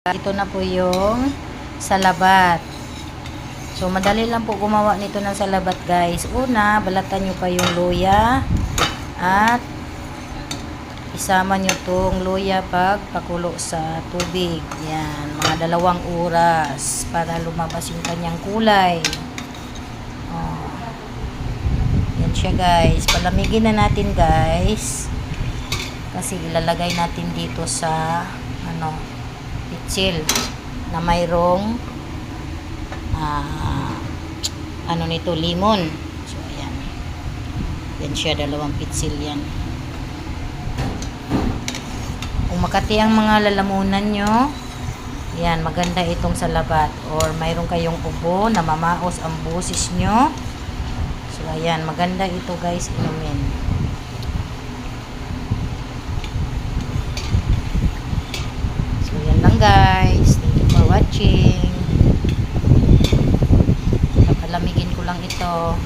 Ito na po yung salabat. So, madali lang po gumawa nito ng salabat, guys. Una, balatan nyo pa yung luya at isama nyo tong luya pag pakulo sa tubig. Yan, mga 2 oras para lumabas yung kanyang kulay. Oh. Yan siya, guys. Palamigin na natin, guys. Kasi ilalagay natin dito sa pitsil na mayroong nito, limon. So, ayan. Yan siya, 2 pitsil yan. Kung makati ang mga lalamunan nyo, yan, maganda itong salabat. Or mayroon kayong ubo na mamaos ang busis nyo. So, ayan, maganda ito, guys, inumin. So, yan lang, guys. Thank you for watching. Palamigin ko lang ito.